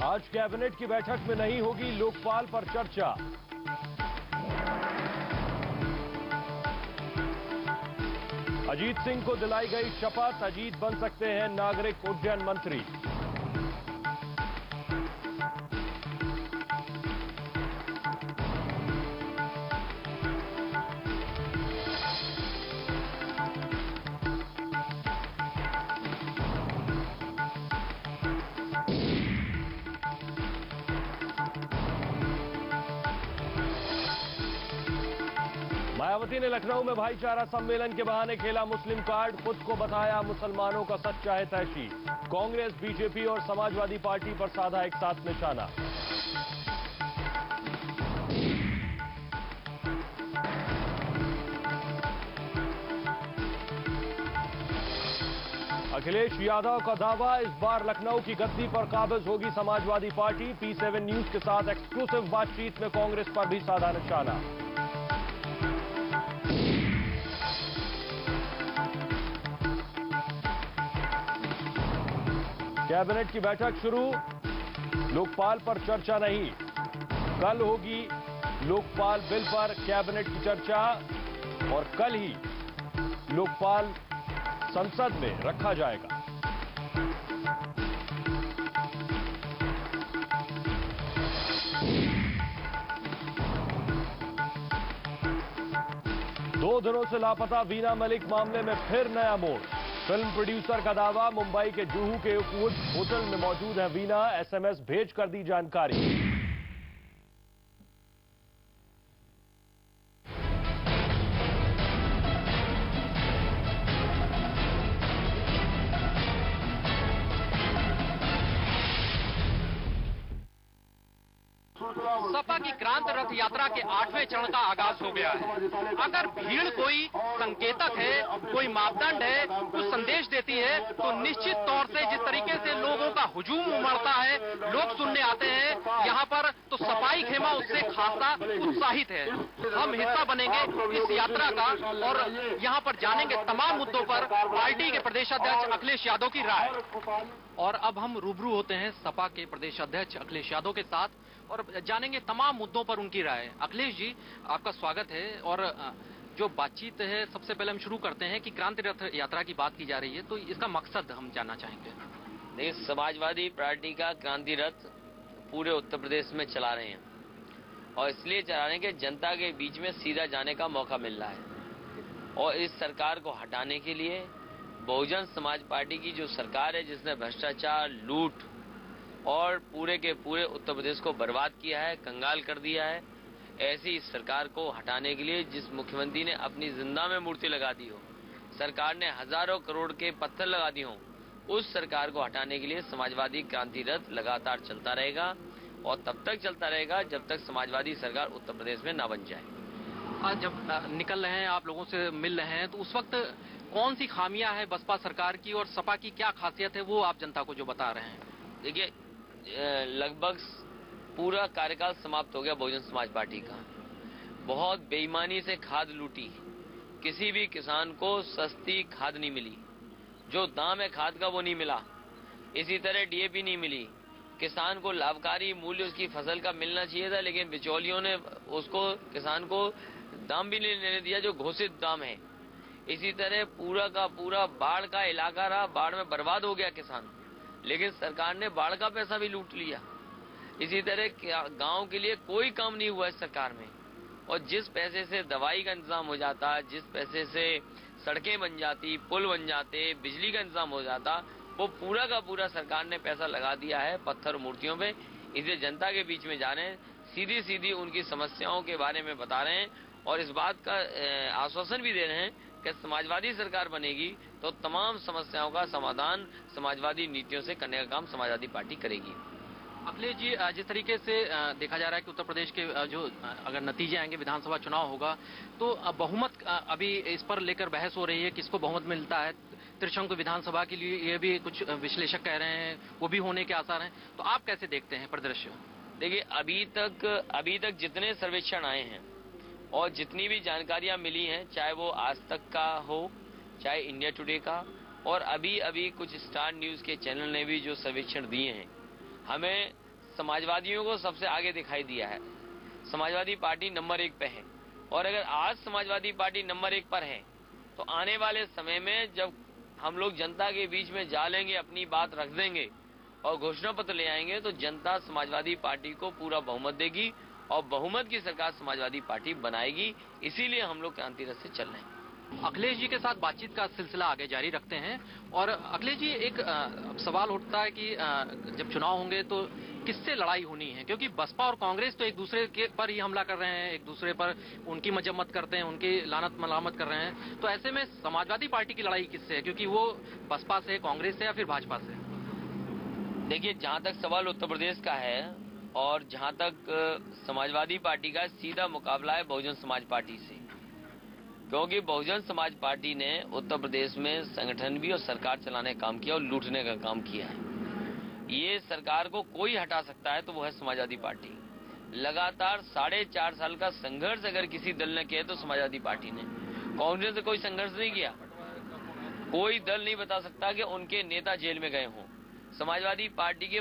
आज कैबिनेट की बैठक में नहीं होगी लोकपाल पर चर्चा। अजीत सिंह को दिलाई गई शपथ, अजीत बन सकते हैं नागरिक उड्डयन मंत्री। मायावती ने लखनऊ में भाईचारा सम्मेलन के बहाने खेला मुस्लिम कार्ड, खुद को बताया मुसलमानों का सच्चा हितैषी। कांग्रेस, बीजेपी और समाजवादी पार्टी पर साधा एक साथ निशाना। अखिलेश यादव का दावा, इस बार लखनऊ की गद्दी पर काबिज होगी समाजवादी पार्टी। P7 न्यूज के साथ एक्सक्लूसिव बातचीत में कांग्रेस पर भी साधा निशाना। कैबिनेट की बैठक शुरू, लोकपाल पर चर्चा नहीं, कल होगी लोकपाल बिल पर कैबिनेट की चर्चा और कल ही लोकपाल संसद में रखा जाएगा। दो दिनों से लापता वीना मलिक मामले में फिर नया मोड़। फिल्म प्रोड्यूसर का दावा, मुंबई के जुहू के वुड होटल में मौजूद है वीना, SMS भेज कर दी जानकारी। सपा की क्रांति रथ यात्रा के 8वें चरण का आगाज हो गया है। अगर भीड़ कोई संकेतक है, कोई मापदंड है, कुछ संदेश देती है, तो निश्चित तौर से जिस तरीके से लोगों का हुजूम उमड़ता है, लोग सुनने आते हैं यहाँ पर, तो सपाई खेमा उससे खासा उत्साहित है। हम हिस्सा बनेंगे इस यात्रा का और यहाँ पर जानेंगे तमाम मुद्दों पर पार्टी के प्रदेश अध्यक्ष अखिलेश यादव की राय। और अब हम रूबरू होते हैं सपा के प्रदेश अध्यक्ष अखिलेश यादव के साथ और जानेंगे तमाम मुद्दों पर उनकी राय। अखिलेश जी, आपका स्वागत है। और जो बातचीत है, सबसे पहले हम शुरू करते हैं कि क्रांति रथ यात्रा की बात की जा रही है, तो इसका मकसद हम जानना चाहेंगे। देखिए, समाजवादी पार्टी का क्रांति रथ पूरे उत्तर प्रदेश में चला रहे हैं और इसलिए चला रहे हैं कि जनता के बीच में सीधा जाने का मौका मिल रहा है। और इस सरकार को हटाने के लिए बहुजन समाज पार्टी की जो सरकार है, जिसने भ्रष्टाचार, लूट और पूरे के पूरे उत्तर प्रदेश को बर्बाद किया है, कंगाल कर दिया है, ऐसी इस सरकार को हटाने के लिए जिस मुख्यमंत्री ने अपनी जिंदा में मूर्ति लगा दी हो, सरकार ने हजारों करोड़ के पत्थर लगा दिए हों, उस सरकार को हटाने के लिए समाजवादी क्रांति रथ लगातार चलता रहेगा और तब तक चलता रहेगा जब तक समाजवादी सरकार उत्तर प्रदेश में न बन जाए। आज जब निकल रहे हैं, आप लोगों से मिल रहे हैं, तो उस वक्त कौन सी खामियां हैं बसपा सरकार की और सपा की क्या खासियत है, वो आप जनता को जो बता रहे हैं? देखिए, लगभग पूरा कार्यकाल समाप्त हो गया बहुजन समाज पार्टी का। बहुत बेईमानी से खाद लूटी, किसी भी किसान को सस्ती खाद नहीं मिली, जो दाम है खाद का वो नहीं मिला। इसी तरह DAP नहीं मिली, किसान को लाभकारी मूल्य उसकी फसल का मिलना चाहिए था, लेकिन बिचौलियों ने उसको किसान को दाम भी नहीं लेने दिया जो घोषित दाम है। इसी तरह पूरा का पूरा बाढ़ का इलाका रहा, बाढ़ में बर्बाद हो गया किसान, लेकिन सरकार ने बाढ़ का पैसा भी लूट लिया। इसी तरह गांव के लिए कोई काम नहीं हुआ इस सरकार में। और जिस पैसे से दवाई का इंतजाम हो जाता, जिस पैसे से सड़कें बन जाती, पुल बन जाते, बिजली का इंतजाम हो जाता, वो पूरा का पूरा सरकार ने पैसा लगा दिया है पत्थर मूर्तियों पे। इसलिए जनता के बीच में जा रहे हैं, सीधी सीधी उनकी समस्याओं के बारे में बता रहे हैं और इस बात का आश्वासन भी दे रहे हैं कि समाजवादी सरकार बनेगी तो तमाम समस्याओं का समाधान समाजवादी नीतियों से करने का काम समाजवादी पार्टी करेगी। अखिलेश जी, जिस तरीके से देखा जा रहा है कि उत्तर प्रदेश के जो अगर नतीजे आएंगे, विधानसभा चुनाव होगा, तो बहुमत अभी इस पर लेकर बहस हो रही है, किसको बहुमत मिलता है। त्रिशंकु विधानसभा के लिए ये भी कुछ विश्लेषक कह रहे हैं, वो भी होने के आसार हैं। तो आप कैसे देखते हैं परिदृश्य? देखिए, अभी तक जितने सर्वेक्षण आए हैं और जितनी भी जानकारियां मिली हैं, चाहे वो आज तक का हो, चाहे इंडिया टुडे का, और अभी कुछ स्टार न्यूज के चैनल ने भी जो सर्वेक्षण दिए हैं, हमें समाजवादियों को सबसे आगे दिखाई दिया है। समाजवादी पार्टी नंबर 1 पे है और अगर आज समाजवादी पार्टी नंबर 1 पर है तो आने वाले समय में जब हम लोग जनता के बीच में जा लेंगे, अपनी बात रख देंगे और घोषणा पत्र ले आएंगे तो जनता समाजवादी पार्टी को पूरा बहुमत देगी और बहुमत की सरकार समाजवादी पार्टी बनाएगी। इसीलिए हम लोग क्रांति रथ से चल रहे हैं। अखिलेश जी के साथ बातचीत का सिलसिला आगे जारी रखते हैं और अखिलेश जी एक सवाल उठता है कि जब चुनाव होंगे तो किससे लड़ाई होनी है, क्योंकि बसपा और कांग्रेस तो एक दूसरे के पर ही हमला कर रहे हैं, एक दूसरे पर उनकी मजम्मत करते हैं, उनकी लानत मलामत कर रहे हैं। तो ऐसे में समाजवादी पार्टी की लड़ाई किससे है, क्योंकि वो बसपा से, कांग्रेस से या फिर भाजपा से? देखिए, जहां तक सवाल उत्तर प्रदेश का है और जहां तक समाजवादी पार्टी का सीधा मुकाबला है बहुजन समाज पार्टी से, क्योंकि बहुजन समाज पार्टी ने उत्तर प्रदेश में संगठन भी और सरकार चलाने का काम किया और लूटने का काम किया है। ये सरकार को कोई हटा सकता है तो वो है समाजवादी पार्टी। लगातार 4.5 साल का संघर्ष अगर किसी दल ने किया तो समाजवादी पार्टी ने। कांग्रेस ने कोई संघर्ष नहीं किया। कोई दल नहीं बता सकता कि उनके नेता जेल में गए हों। समाजवादी पार्टी के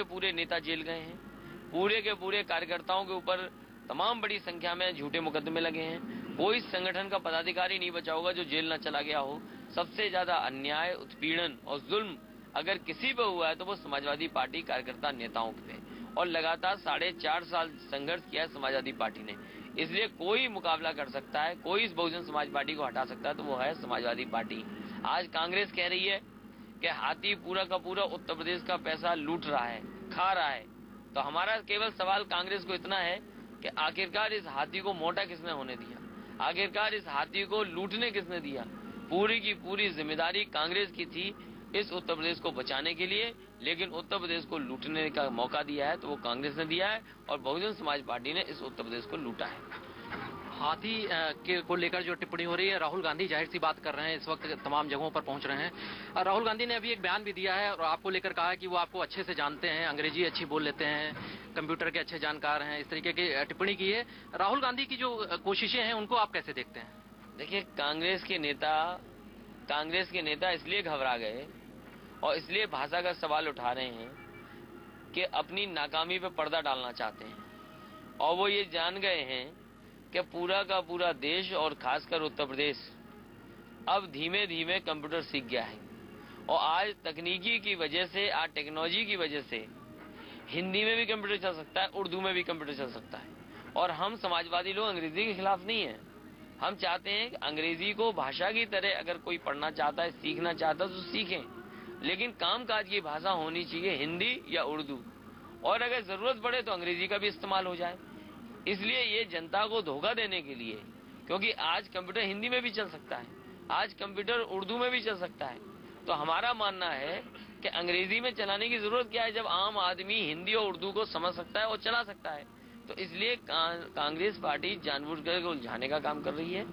पूरे नेता जेल गए हैं। पूरे के पूरे कार्यकर्ताओं के ऊपर तमाम बड़ी संख्या में झूठे मुकदमे लगे हैं। कोई संगठन का पदाधिकारी नहीं बचा होगा जो जेल न चला गया हो। सबसे ज्यादा अन्याय, उत्पीड़न और जुल्म अगर किसी पे हुआ है तो वो समाजवादी पार्टी कार्यकर्ता नेताओं पे, और लगातार 4.5 साल संघर्ष किया है समाजवादी पार्टी ने। इसलिए कोई मुकाबला कर सकता है, कोई इस बहुजन समाज पार्टी को हटा सकता है तो वो है समाजवादी पार्टी। आज कांग्रेस कह रही है कि हाथी पूरा का पूरा उत्तर प्रदेश का पैसा लूट रहा है, खा रहा है। तो हमारा केवल सवाल कांग्रेस को इतना है कि आखिरकार इस हाथी को मोटा किसने होने दिया, आखिरकार इस हाथी को लूटने किसने दिया। पूरी की पूरी जिम्मेदारी कांग्रेस की थी इस उत्तर प्रदेश को बचाने के लिए, लेकिन उत्तर प्रदेश को लूटने का मौका दिया है तो वो कांग्रेस ने दिया है और बहुजन समाज पार्टी ने इस उत्तर प्रदेश को लूटा है। हाथी को लेकर जो टिप्पणी हो रही है, राहुल गांधी जाहिर सी बात कर रहे हैं, इस वक्त तमाम जगहों पर पहुंच रहे हैं। राहुल गांधी ने अभी एक बयान भी दिया है और आपको लेकर कहा है कि वो आपको अच्छे से जानते हैं, अंग्रेजी अच्छी बोल लेते हैं, कंप्यूटर के अच्छे जानकार हैं, इस तरीके की टिप्पणी की है। राहुल गांधी की जो कोशिशें हैं उनको आप कैसे देखते हैं? देखिए, कांग्रेस के नेता इसलिए घबरा गए और इसलिए भाषा का सवाल उठा रहे हैं कि अपनी नाकामी पे पर्दा डालना चाहते हैं और वो ये जान गए हैं कि पूरा का पूरा देश और खासकर उत्तर प्रदेश अब धीमे धीमे कंप्यूटर सीख गया है और आज तकनीकी की वजह से, आज टेक्नोलॉजी की वजह से हिंदी में भी कंप्यूटर चल सकता है, उर्दू में भी कंप्यूटर चल सकता है। और हम समाजवादी लोग अंग्रेजी के खिलाफ नहीं है। हम चाहते हैं कि अंग्रेजी को भाषा की तरह अगर कोई पढ़ना चाहता है, सीखना चाहता है तो सीखें, लेकिन कामकाज की भाषा होनी चाहिए हिंदी या उर्दू, और अगर जरूरत पड़े तो अंग्रेजी का भी इस्तेमाल हो जाए। इसलिए ये जनता को धोखा देने के लिए, क्योंकि आज कंप्यूटर हिंदी में भी चल सकता है, आज कंप्यूटर उर्दू में भी चल सकता है, तो हमारा मानना है कि अंग्रेजी में चलाने की जरूरत क्या है जब आम आदमी हिंदी और उर्दू को समझ सकता है और चला सकता है। तो इसलिए कांग्रेस पार्टी जानबूझकर उलझाने का काम कर रही है।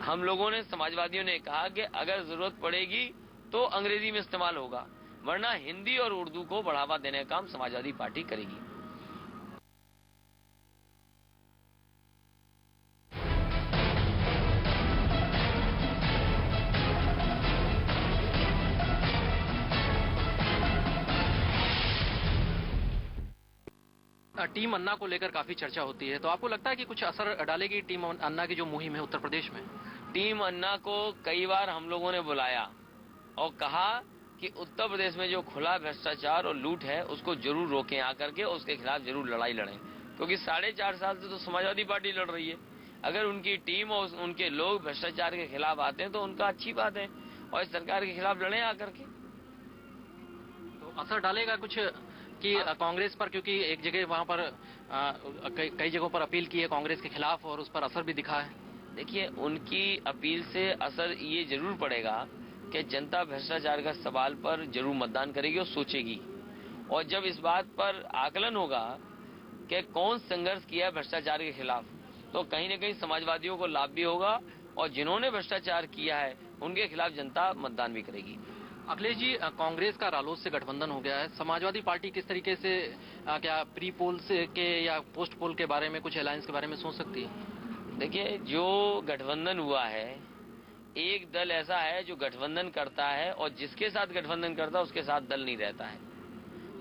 हम लोगों ने, समाजवादियों ने कहा कि अगर जरूरत पड़ेगी तो अंग्रेजी में इस्तेमाल होगा, वरना हिंदी और उर्दू को बढ़ावा देने का काम समाजवादी पार्टी करेगी। टीम अन्ना को लेकर काफी चर्चा होती है, तो आपको लगता है कि कुछ असर डालेगी टीम अन्ना की जो मुहिम है उत्तर प्रदेश में? टीम अन्ना को कई बार हम लोगों ने बुलाया और कहा कि उत्तर प्रदेश में जो खुला भ्रष्टाचार और लूट है उसको जरूर रोकें, आकर के उसके खिलाफ जरूर लड़ाई लड़ें, क्योंकि 4.5 साल से तो समाजवादी पार्टी लड़ रही है। अगर उनकी टीम और उनके लोग भ्रष्टाचार के खिलाफ आते हैं तो उनका अच्छी बात है, और इस सरकार के खिलाफ लड़ें आकर के। तो असर डालेगा कुछ कि कांग्रेस पर, क्योंकि एक जगह वहां पर कई जगहों पर अपील की है कांग्रेस के खिलाफ और उस पर असर भी दिखा है। देखिए, उनकी अपील से असर ये जरूर पड़ेगा कि जनता भ्रष्टाचार का सवाल पर जरूर मतदान करेगी और सोचेगी, और जब इस बात पर आकलन होगा कि कौन संघर्ष किया है भ्रष्टाचार के खिलाफ, तो कहीं न कहीं समाजवादियों को लाभ भी होगा और जिन्होंने भ्रष्टाचार किया है उनके खिलाफ जनता मतदान भी करेगी। अखिलेश जी, कांग्रेस का रालोद से गठबंधन हो गया है, समाजवादी पार्टी किस तरीके से क्या प्री पोल से के या पोस्ट पोल के बारे में, कुछ अलायंस के बारे में सोच सकती है? देखिए, जो गठबंधन हुआ है, एक दल ऐसा है जो गठबंधन करता है और जिसके साथ गठबंधन करता है उसके साथ दल नहीं रहता है।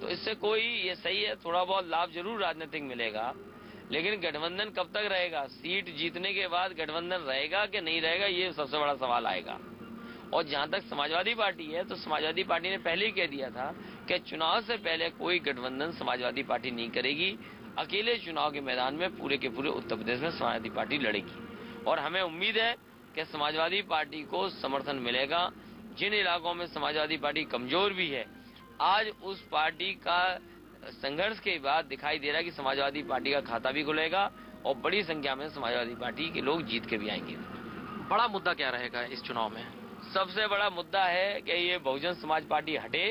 तो इससे कोई, ये सही है, थोड़ा बहुत लाभ जरूर राजनीतिक मिलेगा, लेकिन गठबंधन कब तक रहेगा? सीट जीतने के बाद गठबंधन रहेगा कि नहीं रहेगा, ये सबसे बड़ा सवाल आएगा। और जहां तक समाजवादी पार्टी है, तो समाजवादी पार्टी ने पहले ही कह दिया था कि चुनाव से पहले कोई गठबंधन समाजवादी पार्टी नहीं करेगी। अकेले चुनाव के मैदान में पूरे के पूरे उत्तर प्रदेश में समाजवादी पार्टी लड़ेगी। और हमें उम्मीद है कि समाजवादी पार्टी को समर्थन मिलेगा। जिन इलाकों में समाजवादी पार्टी कमजोर भी है, आज उस पार्टी का संघर्ष के बाद दिखाई दे रहा है कि समाजवादी पार्टी का खाता भी खुलेगा और बड़ी संख्या में समाजवादी पार्टी के लोग जीत के भी आएंगे। बड़ा मुद्दा क्या रहेगा इस चुनाव में? सबसे बड़ा मुद्दा है कि ये बहुजन समाज पार्टी हटे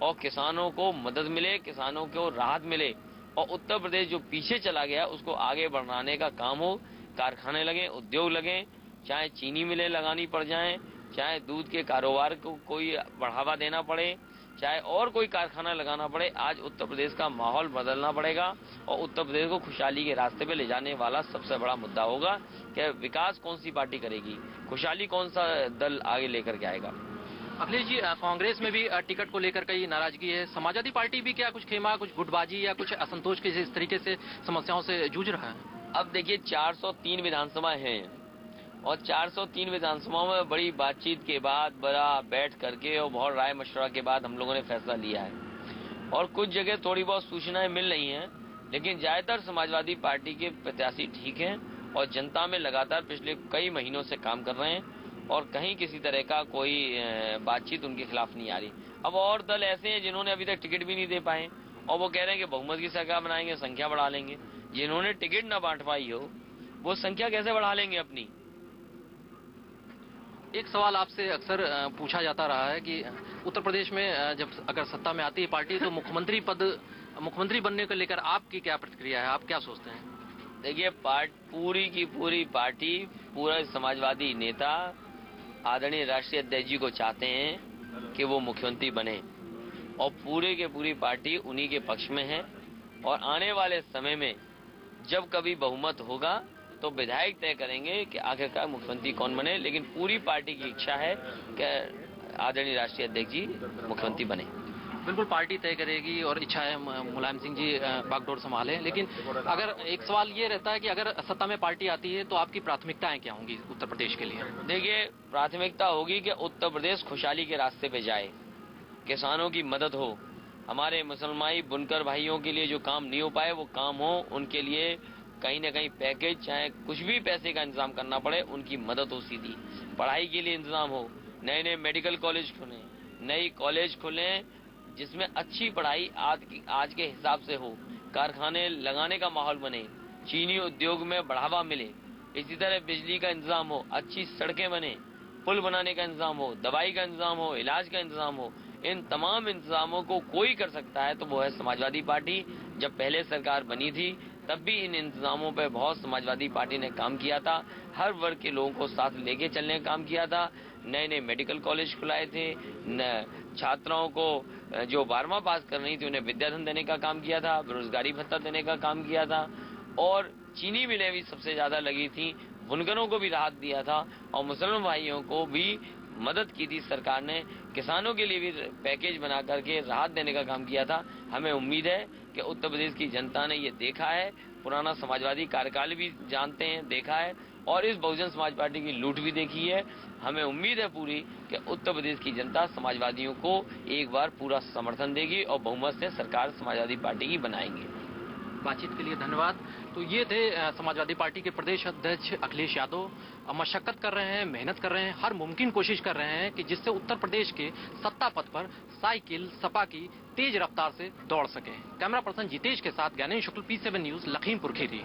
और किसानों को मदद मिले, किसानों को राहत मिले और उत्तर प्रदेश जो पीछे चला गया उसको आगे बढ़ाने का काम हो। कारखाने लगे, उद्योग लगे, चाहे चीनी मिलें लगानी पड़ जाए, चाहे दूध के कारोबार को कोई बढ़ावा देना पड़े, चाहे और कोई कारखाना लगाना पड़े। आज उत्तर प्रदेश का माहौल बदलना पड़ेगा और उत्तर प्रदेश को खुशहाली के रास्ते पे ले जाने वाला सबसे बड़ा मुद्दा होगा कि विकास कौन सी पार्टी करेगी, खुशहाली कौन सा दल आगे लेकर के आएगा। अखिलेश जी, कांग्रेस में भी टिकट को लेकर कई नाराजगी है। समाजवादी पार्टी भी क्या कुछ खेमा, कुछ गुटबाजी या कुछ असंतोष के इस तरीके से समस्याओं से जूझ रहा है? अब देखिए, 403 विधानसभा हैं और 403 विधानसभाओं में बड़ी बातचीत के बाद, बड़ा बैठ करके और बहुत राय मशवरा के बाद हम लोगों ने फैसला लिया है। और कुछ जगह थोड़ी बहुत सूचनाएं मिल रही हैं, लेकिन ज्यादातर समाजवादी पार्टी के प्रत्याशी ठीक हैं और जनता में लगातार पिछले कई महीनों से काम कर रहे हैं और कहीं किसी तरह का कोई बातचीत उनके खिलाफ नहीं आ रही। अब और दल ऐसे हैं जिन्होंने अभी तक टिकट भी नहीं दे पाए और वो कह रहे हैं कि बहुमत की सरकार बनाएंगे, संख्या बढ़ा लेंगे। जिन्होंने टिकट न बांट पाई हो वो संख्या कैसे बढ़ा लेंगे अपनी? एक सवाल आपसे अक्सर पूछा जाता रहा है कि उत्तर प्रदेश में जब अगर सत्ता में आती है पार्टी तो मुख्यमंत्री बनने को लेकर आपकी क्या प्रतिक्रिया है, आप क्या सोचते हैं? देखिए, पूरी की पूरी पार्टी, पूरा समाजवादी नेता आदरणीय राष्ट्रीय अध्यक्ष जी को चाहते हैं कि वो मुख्यमंत्री बने और पूरे के पूरी पार्टी उन्हीं के पक्ष में है। और आने वाले समय में जब कभी बहुमत होगा तो विधायक तय करेंगे कि आखिरकार मुख्यमंत्री कौन बने, लेकिन पूरी पार्टी की इच्छा है कि आदरणीय राष्ट्रीय अध्यक्ष जी मुख्यमंत्री बने। बिल्कुल पार्टी तय करेगी और इच्छा है मुलायम सिंह जी बागडोर संभाले। लेकिन अगर एक सवाल ये रहता है कि अगर सत्ता में पार्टी आती है तो आपकी प्राथमिकताएं क्या होंगी उत्तर प्रदेश के लिए? देखिए, प्राथमिकता होगी कि उत्तर प्रदेश खुशहाली के रास्ते पे जाए, किसानों की मदद हो, हमारे मुसलमानी बुनकर भाइयों के लिए जो काम नहीं हो पाए वो काम हो, उनके लिए कहीं न कहीं पैकेज, चाहे कुछ भी पैसे का इंतजाम करना पड़े, उनकी मदद हो, सीधी पढ़ाई के लिए इंतजाम हो, नए नए मेडिकल कॉलेज खुले, नई कॉलेज खुले जिसमें अच्छी पढ़ाई आज के हिसाब से हो, कारखाने लगाने का माहौल बने, चीनी उद्योग में बढ़ावा मिले, इसी तरह बिजली का इंतजाम हो, अच्छी सड़कें बने, पुल बनाने का इंतजाम हो, दवाई का इंतजाम हो, इलाज का इंतजाम हो। इन तमाम इंतजामों को कोई कर सकता है तो वो है समाजवादी पार्टी। जब पहले सरकार बनी थी तब भी इन इंतजामों पर बहुत समाजवादी पार्टी ने काम किया था, हर वर्ग के लोगों को साथ लेके चलने का काम किया था। नए नए मेडिकल कॉलेज खुलाए थे, छात्राओं को जो 12वां पास कर रही थी उन्हें विद्याधन देने का काम किया था, बेरोजगारी भत्ता देने का काम किया था और चीनी मिलें भी सबसे ज्यादा लगी थी, बुनकरों को भी राहत दिया था और मुसलमान भाइयों को भी मदद की थी सरकार ने, किसानों के लिए भी पैकेज बना करके राहत देने का काम किया था। हमें उम्मीद है कि उत्तर प्रदेश की जनता ने ये देखा है, पुराना समाजवादी कार्यकाल भी जानते हैं, देखा है और इस बहुजन समाज पार्टी की लूट भी देखी है। हमें उम्मीद है पूरी कि उत्तर प्रदेश की जनता समाजवादियों को एक बार पूरा समर्थन देगी और बहुमत से सरकार समाजवादी पार्टी की बनाएंगे। बातचीत के लिए धन्यवाद। तो ये थे समाजवादी पार्टी के प्रदेश अध्यक्ष अखिलेश यादव। मशक्कत कर रहे हैं, मेहनत कर रहे हैं, हर मुमकिन कोशिश कर रहे हैं कि जिससे उत्तर प्रदेश के सत्ता पथ पर साइकिल सपा की तेज रफ्तार से दौड़ सके। कैमरा पर्सन जितेश के साथ ज्ञानेश शुक्ल, P7 न्यूज, लखीमपुर खीरी।